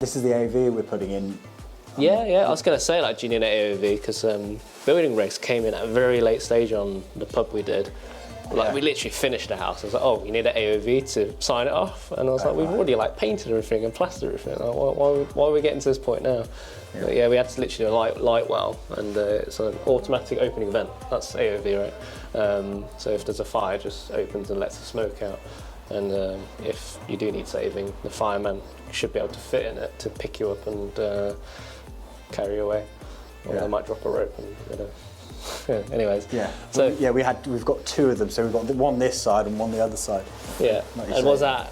This is the AOV we're putting in. Yeah, I was going to say, like, do you need an AOV? Because building regs came in at a very late stage on the pub we did. Like, we literally finished the house. I was like, oh, you need an AOV to sign it off? And I was like, we've already, like, painted everything and plastered everything. Like, why are we getting to this point now? Yeah, but, yeah, we had to literally do a light well, and it's an automatic opening vent. That's AOV, right? So if there's a fire, it just opens and lets the smoke out. And if you do need saving, the fireman should be able to fit in it to pick you up and carry you away. Or they might drop a rope and, you know. Anyways. Yeah. So yeah, we've got two of them, so we've got one this side and one the other side. Yeah. And was that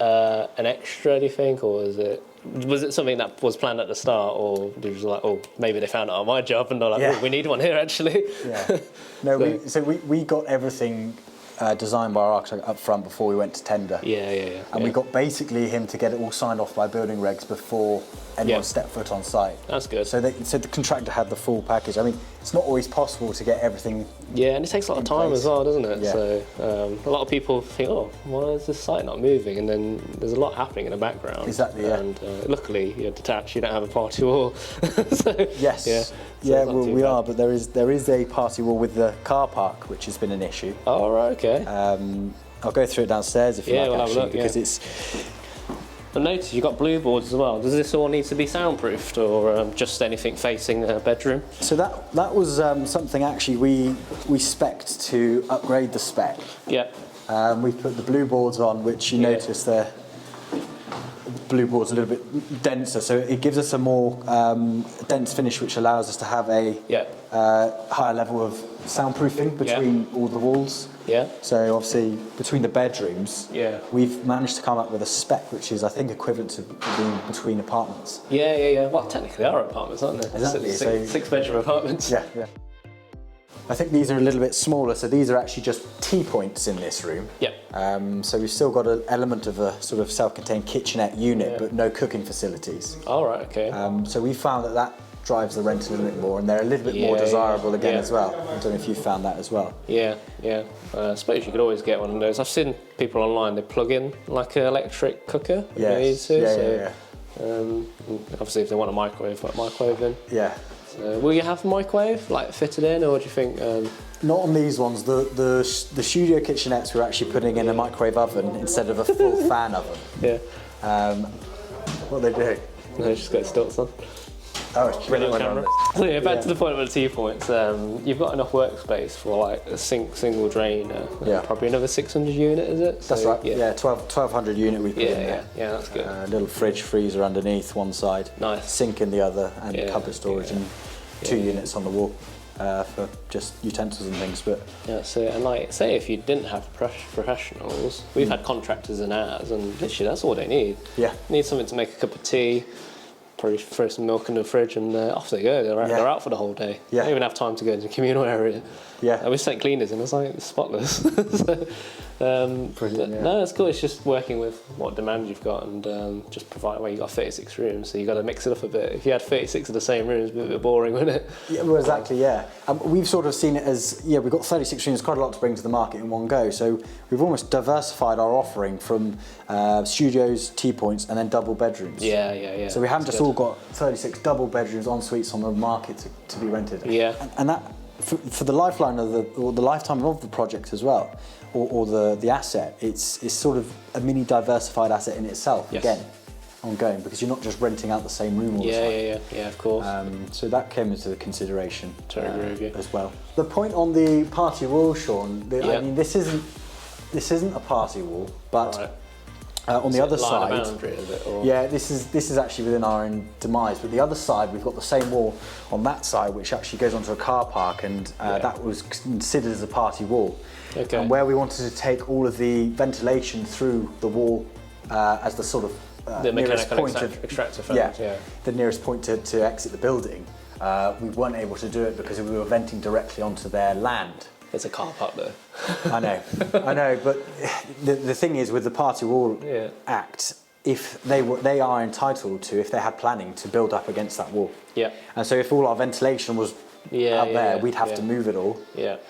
an extra, do you think, or was it something that was planned at the start, or did you just like, oh, maybe they found it on my job and they're like, oh, we need one here actually? Yeah. No, we got everything designed by our architect up front before we went to tender. Yeah. And we got basically him to get it all signed off by building regs before anyone stepped foot on site. That's good. So the contractor had the full package. I mean, it's not always possible to get everything. Yeah, and it takes a lot of time as well, doesn't it? Yeah. So a lot of people think, oh, why is this site not moving? And then there's a lot happening in the background. Exactly. Yeah. And luckily you're detached. You don't have a party wall. So, yes. Yeah. Yeah, well, we are, but there is a party wall with the car park, which has been an issue. Oh, right, okay. I'll go through it downstairs if you like, we'll actually, have a look, because it's. I noticed you've got blue boards as well. Does this all need to be soundproofed, or just anything facing a bedroom? So that was something actually we spec'd to upgrade the spec. Yeah. We put the blue boards on, which you notice the blue board's a little bit denser, so it gives us a more dense finish, which allows us to have a higher level of soundproofing between all the walls. Yeah. So obviously between the bedrooms, we've managed to come up with a spec which is, I think, equivalent to being between apartments. Yeah. Well, technically they are apartments, aren't they? Exactly. Six-bedroom apartments. Yeah. I think these are a little bit smaller, so these are actually just Teapoints in this room. Yeah. So we've still got an element of a sort of self-contained kitchenette unit, but no cooking facilities. All right, okay. So we found that drives the rent a little bit more, and they're a little bit more desirable again as well. I don't know if you found that as well. Yeah. I suppose you could always get one of those. I've seen people online, they plug in like an electric cooker. Yes. Obviously, if they want a microwave, put a microwave in. Yeah. Will you have a microwave like fitted in, or do you think? Not on these ones. The studio kitchenettes we're actually putting in a microwave oven instead of a full fan oven. Yeah. What are they doing? No, just got stilts on. Oh, it's brilliant camera. So yeah, back to the point about the Teapoints. You've got enough workspace for like a single drain. Probably another 600 unit, is it? That's right. Yeah, 1200 unit we put in there. Yeah, that's good. A little fridge freezer underneath one side. Nice. Sink in the other, and cupboard storage, and 2 units on the wall for just utensils and things. But so and like, say if you didn't have professionals, we've had contractors in ours, and literally that's all they need. Yeah. Need something to make a cup of tea. Probably throw some milk in the fridge and off they go. They're out for the whole day. Yeah. They don't even have time to go into the communal area. Yeah. We sent cleaners and it's like it's spotless. Brilliant. No, it's cool. It's just working with what demand you've got and just provide. Well, you've got 36 rooms, so you've got to mix it up a bit. If you had 36 of the same rooms, it'd be a bit boring, wouldn't it? Yeah, well, exactly. Yeah. We've sort of seen it as we've got 36 rooms, quite a lot to bring to the market in one go. So we've almost diversified our offering from studios, Teapoints, and then double bedrooms. Yeah. So we haven't just all got 36 double bedrooms en suites on the market to be rented. Yeah. And that for the lifeline of the lifetime of the project as well, or the asset, it's sort of a mini diversified asset in itself. Yes. Again, ongoing, because you're not just renting out the same room all the time. Yeah, of course. So that came into the consideration as well. The point on the party wall, Sean. I mean, this isn't a party wall, but. Right. On the other side, boundary, is it, or? Yeah, this is actually within our own demise. But the other side, we've got the same wall on that side, which actually goes onto a car park, and that was considered as a party wall. Okay. And where we wanted to take all of the ventilation through the wall as the sort of the nearest point extractor fans, the nearest point to exit the building. We weren't able to do it because we were venting directly onto their land. There's a car park there. I know, but the thing is, with the Party Wall Act, if they are entitled to, if they had planning, to build up against that wall. Yeah. And so if all our ventilation was out there, we'd have to move it all,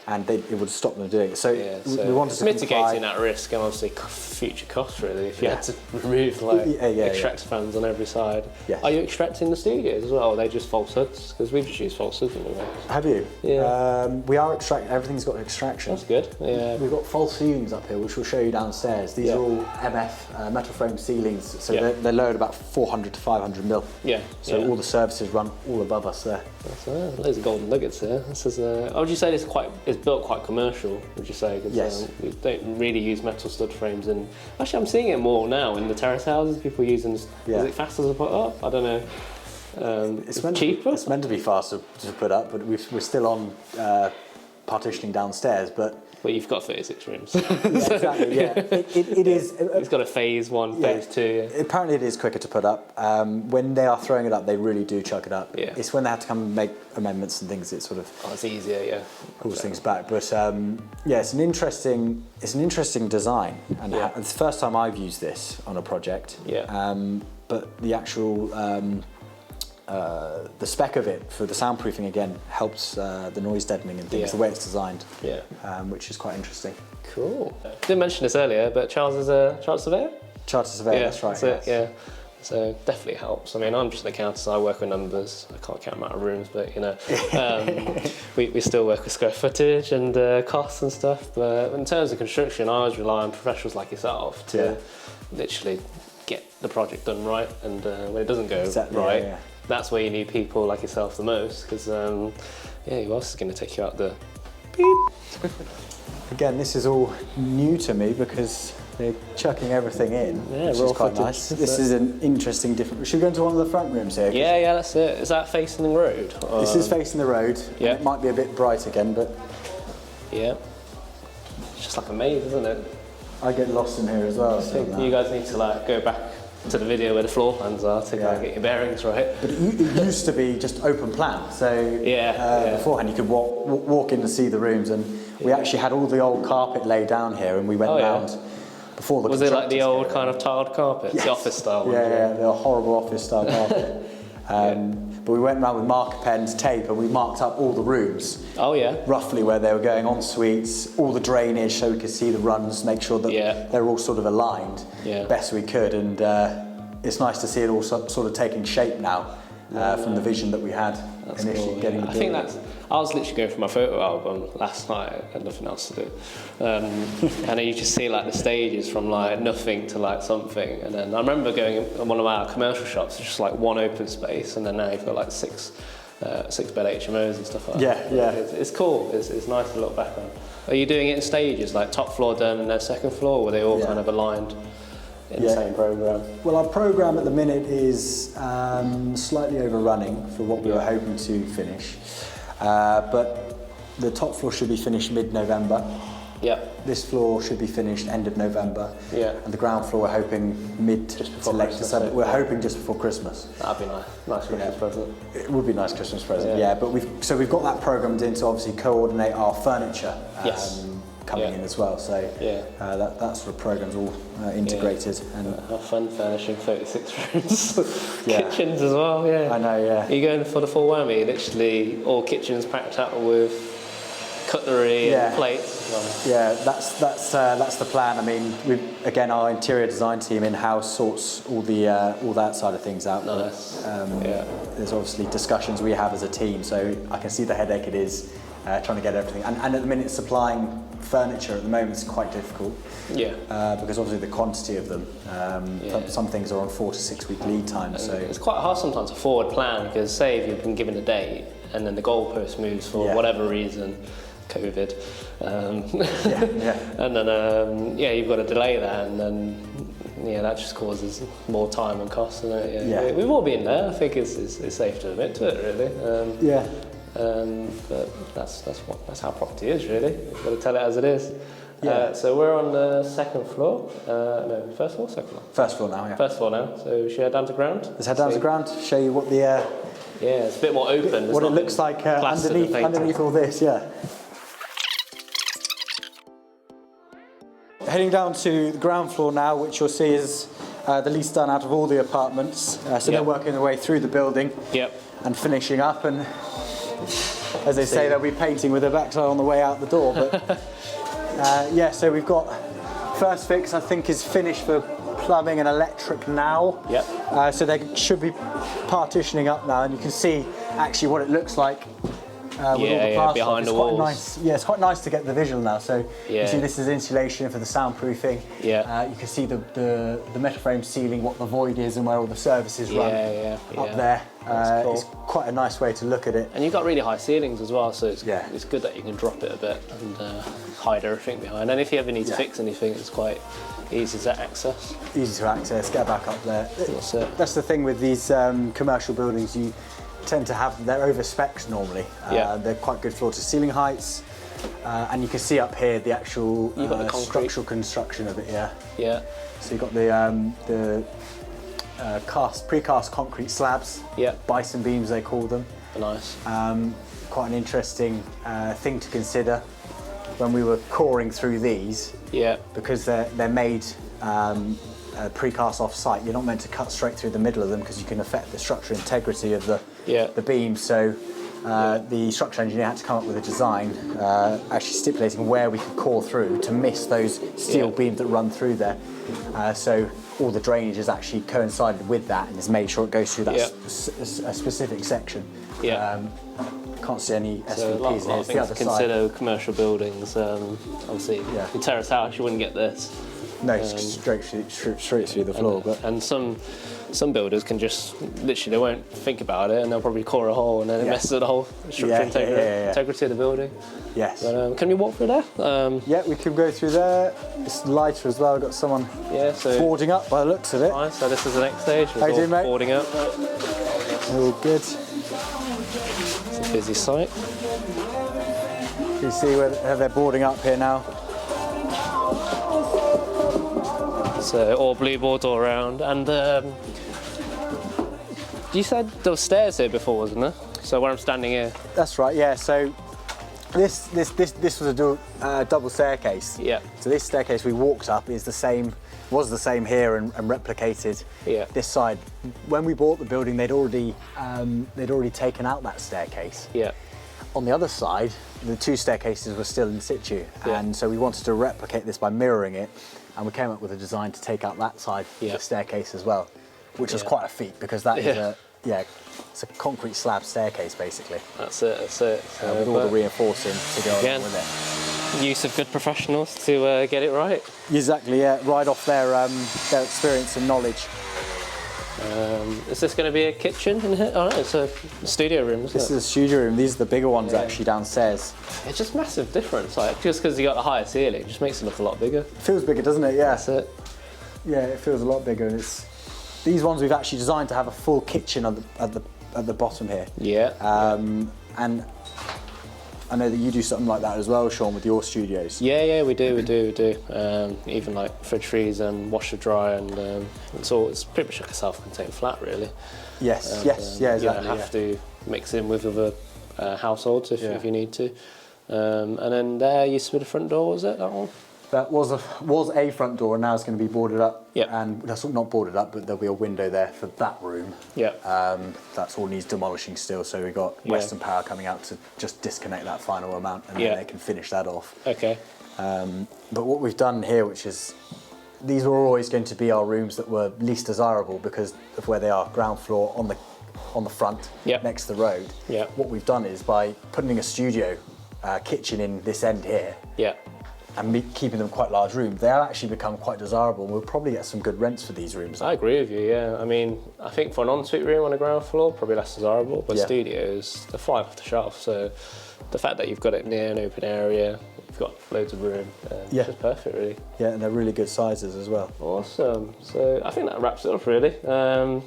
and it would stop them doing it. So, we wanted to mitigating that risk and obviously future costs really. If you had to remove extractor fans on every side. Yes. Are you extracting the studios as well? Or are they just false hoods? Because we've just used false hoods in the way. Have you? Yeah. We are extracting. Everything's got extraction. That's good. Yeah. We've got false ceilings up here, which we'll show you downstairs. These are all MF metal frame ceilings, so they're lowered about 400 to 500 mil. Yeah. So all the services run all above us there. That's loads of golden nuggets here. This is. Would you say it's built quite commercial? Would you say? Yes. We don't really use metal stud frames, and actually I'm seeing it more now in the terrace houses. People using. Is it faster to put up? I don't know. It's cheaper. It's meant to be faster to put up, but we're still on partitioning downstairs. But you've got 36 rooms. Exactly. Yeah, it is. It's got a phase 1, phase 2. Yeah. Apparently, it is quicker to put up. When they are throwing it up, they really do chuck it up. Yeah. It's when they have to come and make amendments and things. It sort of. Oh, it's easier. Yeah. Pulls things back, but it's an interesting design, and it's the first time I've used this on a project. Yeah. But the actual the spec of it for the soundproofing again helps the noise deadening and things, the way it's designed, which is quite interesting. Cool. Didn't mention this earlier, but Charles is a chartered surveyor? Chartered surveyor, that's right. That's it, yeah. So definitely helps. I mean, I'm just an accountant, so I work with numbers. I can't count amount of rooms, but you know, we still work with square footage and costs and stuff. But in terms of construction, I always rely on professionals like yourself to literally get the project done right. And when it doesn't go right, that's where you need people like yourself the most, because who else is going to take you out the beep? Again, this is all new to me because they're chucking everything in, which is quite nice. This is an interesting, different. Should we go into one of the front rooms here? Yeah, that's it. Is that facing the road? This is facing the road. Yeah. It might be a bit bright again, but yeah, it's just like a maze, isn't it? I get lost in here as well. I think you guys need to go back to the video where the floor plans are to get your bearings right. But it used to be just open plan, so beforehand you could walk in and see the rooms, and we actually had all the old carpet laid down here, and we went round before the. Was it like the old kind of tiled carpet, the office style? Yeah, the horrible office style carpet. But we went around with marker pens, tape, and we marked up all the rooms. Oh yeah. Roughly where they were going, en suites, all the drainage, so we could see the runs, make sure that they're all sort of aligned best we could. And it's nice to see it all sort of taking shape now from the vision that we had initially getting the building. I think I was literally going through my photo album last night. I had nothing else to do, and then you just see like the stages from like nothing to like something. And then I remember going in one of our commercial shops, it's just like one open space, and then now you've got like six bed HMOs and stuff like that. Yeah. It's cool. It's nice to look back on. Are you doing it in stages, like top floor done and then second floor, or were they all kind of aligned in the same program? Well, our program at the minute is slightly overrunning for what we were hoping to finish, but the top floor should be finished mid-November. Yep. This floor should be finished end of November. Yeah. And the ground floor we're hoping mid to late December. We're hoping just before Christmas. That'd be nice. Nice Christmas present. It would be a nice Christmas present. Yeah. But we've got that programmed in to obviously coordinate our furniture. Coming in as well, so that sort of program's all integrated. And have fun furnishing 36 rooms, kitchens as well. Yeah, I know. Yeah, are you going for the full whammy? Literally all kitchens packed out with cutlery and plates. Yeah, that's the plan. I mean, our interior design team in house sorts all that side of things out. Nice. There's obviously discussions we have as a team, so I can see the headache it is. Trying to get everything, and at the minute supplying furniture at the moment is quite difficult. Because obviously the quantity of them. Some things are on 4 to 6 week lead time. So it's quite hard sometimes to forward plan, because say if you've been given a date and then the goalpost moves for whatever reason, COVID, and then you've got to delay that, and then that just causes more time and cost. We've all been there. I think it's safe to admit to it, really. But that's how property is, really. You've got to tell it as it is. So we're on the second floor. First floor, second floor. First floor now, yeah. First floor now. So should we head down to ground? Let's head down to ground. Show you what the it's a bit more open. What it looks like underneath all this. Heading down to the ground floor now, which you'll see is the least done out of all the apartments. So they're working their way through the building. Yep. And finishing up, and as they say, they'll be painting with their backside on the way out the door. But yeah, so we've got first fix, I think, is finished for plumbing and electric now. Yep. So they should be partitioning up now, and you can see actually what it looks like. With all the plaster behind the walls. Nice. Yeah, it's quite nice to get the visual now. So you see this is insulation for the soundproofing. Yeah. You can see the metal frame ceiling, what the void is and where all the services run up there. Cool. It's quite a nice way to look at it. And you've got really high ceilings as well, so it's good that you can drop it a bit and hide everything behind. And if you ever need to fix anything, it's quite easy to access. Easy to access, get back up there. That's it. That's the thing with these commercial buildings. You tend to have, they're over specs normally. They're quite good floor to ceiling heights, and you can see up here the actual structural construction of it. Yeah. So you've got the precast concrete slabs. Bison beams they call them. Nice. Quite an interesting thing to consider when we were coring through these. Because they're made precast off-site. You're not meant to cut straight through the middle of them because you can affect the structural integrity of the beam. So the structural engineer had to come up with a design actually stipulating where we could core through to miss those steel beams that run through there. So all the drainage is actually coincided with that and has made sure it goes through that a specific section. Can't see any SVPs so a lot of things to consider with commercial buildings. Obviously, your terrace house, you wouldn't get this. No, straight through the floor. And some builders can just literally, they won't think about it and they'll probably core a hole and then it messes with the whole structural integrity of the building. Yes. But, can we walk through there? Yeah, we can go through there. It's lighter as well. I've got someone boarding up by the looks of it. Fine, so this is the next stage. How you doing, mate? Boarding up. All good. It's a busy site. You see where they're boarding up here now. So all blue boards all around, and you said there were stairs here before, wasn't there? So where I'm standing here. That's right. Yeah. So this was a double staircase. Yeah. So this staircase we walked up was the same here and replicated this side. When we bought the building, they'd already taken out that staircase. Yeah. On the other side, the two staircases were still in situ, and so we wanted to replicate this by mirroring it. And we came up with a design to take out that side of the staircase as well, which was quite a feat because that is it's a concrete slab staircase basically. That's it. With all the reinforcing to go along with it. Use of good professionals to get it right. Exactly, right off their experience and knowledge. Is this going to be a kitchen in here? Oh no, it's a studio room, isn't This is a studio room. These are the bigger ones actually downstairs. It's just massive difference. Like just because you got the higher ceiling, it just makes it look a lot bigger. It feels bigger, doesn't it? Yeah. That's it. Yeah, it feels a lot bigger. And these ones we've actually designed to have a full kitchen at the bottom here. Yeah. And I know that you do something like that as well, Sean, with your studios. Yeah, we do. Even like fridge freezer and washer dryer, and it's pretty much like a self-contained flat, really. Yes, exactly. You don't have to mix in with other households if you need to. And then there used to be the front door, was it, that one? That was a front door, and now it's going to be boarded up. Yep. And that's not boarded up, but there'll be a window there for that room. Yeah. That's all needs demolishing still, so we've got Western Power coming out to just disconnect that final amount, and then they can finish that off. Okay. But what we've done here, which is, these were always going to be our rooms that were least desirable because of where they are, ground floor on the front, next to the road. Yeah. What we've done is by putting a studio kitchen in this end here. Yeah. And keeping them quite large rooms, they'll actually become quite desirable, and we'll probably get some good rents for these rooms. I agree with you, yeah. I mean, I think for an ensuite room on the ground floor, probably less desirable, but studios, they're flying off the shelf, so the fact that you've got it near an open area, you've got loads of room, it's just perfect, really. Yeah, and they're really good sizes as well. Awesome. So I think that wraps it up, really.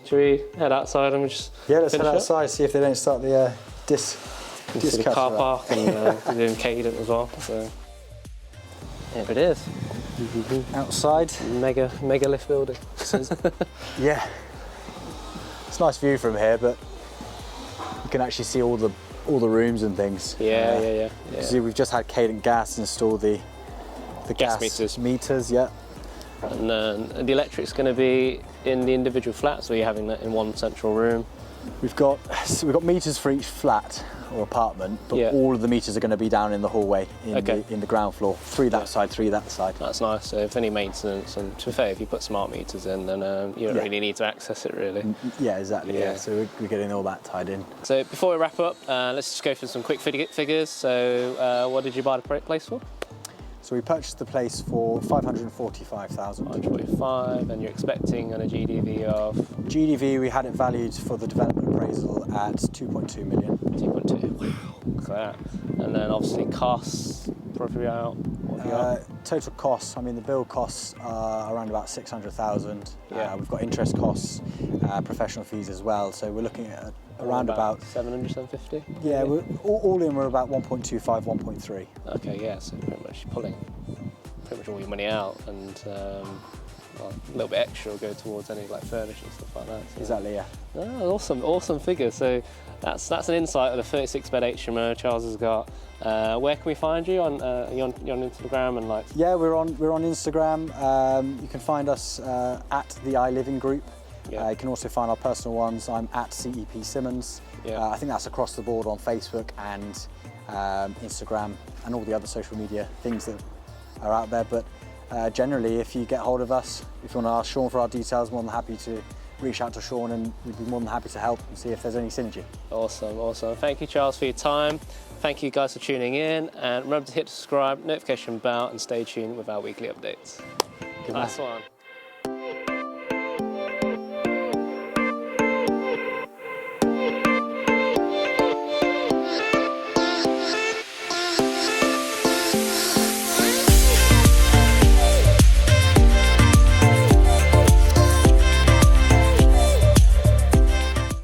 Should we head outside and just let's head outside, see if they don't start the disc the car park and doing Cadent as well. So. Here it is. Outside. Mega lift building. Yeah. It's a nice view from here, but you can actually see all the rooms and things. Yeah. See, we've just had Cadent Gas install the gas meters. Yeah. And the electric's going to be in the individual flats, or you're having that in one central room. We've got meters for each flat or apartment, but all of the meters are going to be down in the hallway in the ground floor. 3 that side, 3 that side. That's nice. So if any maintenance, and to be fair, if you put smart meters in, then you don't really need to access it really. Yeah, exactly. Yeah. So we're getting all that tied in. So before we wrap up, let's just go for some quick figures. So what did you buy the place for? So we purchased the place for 545,000. 545, and you're expecting on a GDV of? GDV, we had it valued for the development appraisal at 2.2 million. 2.2, wow, look at that. And then obviously costs, probably out, what have you got? Total costs, I mean the build costs are around about 600,000. We've got interest costs, professional fees as well, so we're looking at around about 700, 750? Yeah, we're, all in we're about 1.25, 1.3. Okay, yeah, so pretty much pulling pretty much all your money out, and well, a little bit extra will go towards any like furniture and stuff like that. So. Exactly, yeah. Oh, awesome figure. So that's an insight of the 36-bed HMO Charles has got. Where can we find you on you're on Instagram and like? Yeah, we're on Instagram. You can find us at the iLiving Group. You can also find our personal ones. I'm at CEP Simmons. I think that's across the board on Facebook and Instagram and all the other social media things that are out there. But generally, if you get hold of us, if you want to ask Sean for our details, more than happy to reach out to Sean, and we'd be more than happy to help and see if there's any synergy. Awesome. Thank you, Charles, for your time. Thank you guys for tuning in, and remember to hit the subscribe, notification bell, and stay tuned with our weekly updates. Good nice one.